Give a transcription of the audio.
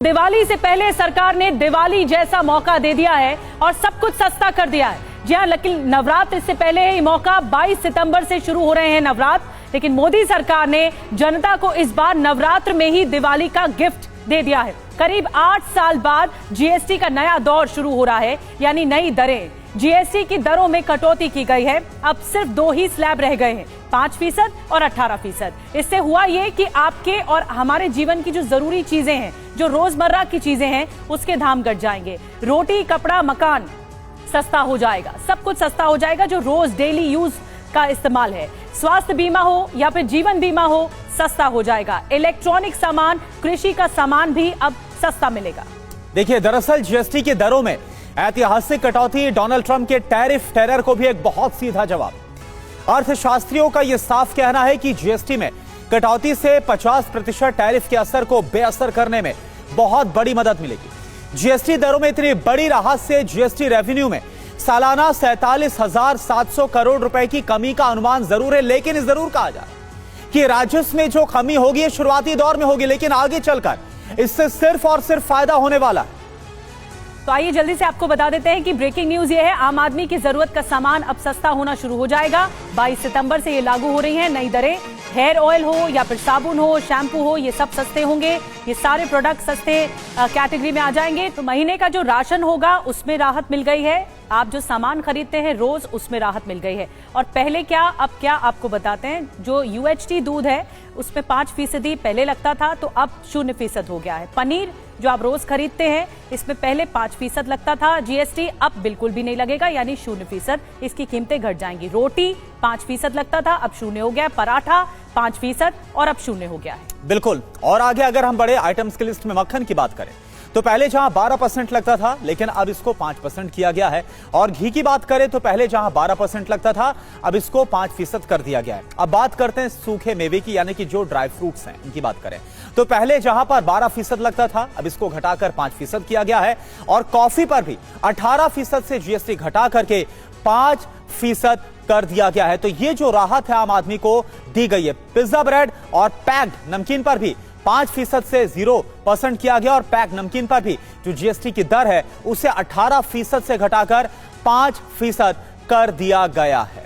दिवाली से पहले सरकार ने दिवाली जैसा मौका दे दिया है और सब कुछ सस्ता कर दिया है। जी हां, लेकिन नवरात्र से पहले ये मौका 22 सितंबर से शुरू हो रहे हैं नवरात्र, लेकिन मोदी सरकार ने जनता को इस बार नवरात्र में ही दिवाली का गिफ्ट दे दिया है। करीब 8 साल बाद जीएसटी का नया दौर शुरू हो रहा है, यानी नई दरें। जीएसटी की दरों में कटौती की गई है। अब सिर्फ 2 ही स्लैब रह गए हैं, 5% और 18%। इससे हुआ ये कि आपके और हमारे जीवन की जो जरूरी चीजें हैं, जो रोजमर्रा की चीजें हैं, उसके दाम घट जाएंगे। रोटी, कपड़ा, मकान सस्ता हो जाएगा, सब कुछ सस्ता हो जाएगा जो रोज डेली यूज का इस्तेमाल है। स्वास्थ्य बीमा हो या फिर जीवन बीमा हो, सस्ता हो जाएगा। इलेक्ट्रॉनिक सामान, कृषि का सामान भी अब सस्ता मिलेगा। देखिए, दरअसल जीएसटी की दरों में ऐतिहासिक कटौती डोनाल्ड ट्रंप के टैरिफ टेरर को भी एक बहुत सीधा जवाब। अर्थशास्त्रियों का यह साफ कहना है कि जीएसटी में कटौती से 50% टैरिफ के असर को बेअसर करने में बहुत बड़ी मदद मिलेगी। जीएसटी दरों में इतनी बड़ी राहत से जीएसटी रेवेन्यू में सालाना 47,700 करोड़ रुपए की कमी का अनुमान जरूर है, लेकिन इस जरूर कहा जाए कि राजस्व में जो कमी होगी ये शुरुआती दौर में होगी, लेकिन आगे चलकर इससे सिर्फ और सिर्फ फायदा होने वाला है। तो आइए जल्दी से आपको बता देते हैं कि ब्रेकिंग न्यूज ये है, आम आदमी की जरूरत का सामान अब सस्ता होना शुरू हो जाएगा। 22 सितंबर से ये लागू हो रही हैं नई दरें। हेयर ऑयल हो या फिर साबुन हो, शैम्पू हो, ये सब सस्ते होंगे। ये सारे प्रोडक्ट सस्ते कैटेगरी में आ जाएंगे। तो महीने का जो राशन होगा उसमें राहत मिल गई है। आप जो सामान खरीदते हैं रोज, उसमें राहत मिल गई है। और पहले क्या अब क्या आपको बताते हैं। जो यूएचटी दूध है उसमें 5% पहले लगता था, तो अब 0% हो गया है। पनीर जो आप रोज खरीदते हैं इसमें पहले 5% लगता था जीएसटी, अब बिल्कुल भी नहीं लगेगा, यानी 0%। इसकी कीमतें घट जाएंगी। रोटी 5% लगता था, अब 0 हो गया। पराठा 5% और अब 0 हो गया है। बिल्कुल। और आगे अगर हम बड़े आइटम्स की लिस्ट में मक्खन की बात करें तो पहले जहां 12% लगता था, लेकिन अब इसको 5% किया गया है। और घी की बात करें तो पहले जहां 12% लगता था, अब इसको 5% कर दिया गया है। अब बात करते हैं सूखे मेवे की, यानी कि जो ड्राई फ्रूट्स हैं इनकी बात करें तो पहले जहां पर 12% लगता था, अब इसको घटाकर 5% किया गया है। और कॉफी पर भी 18% से जीएसटी घटा करके 5% कर दिया गया है। तो ये जो राहत है आम आदमी को दी गई है। पिज्जा ब्रेड और पैक्ड नमकीन पर भी 5% से 0% किया गया। और पैक नमकीन पर भी जो जीएसटी की दर है उसे 18% से घटाकर 5% कर दिया गया है।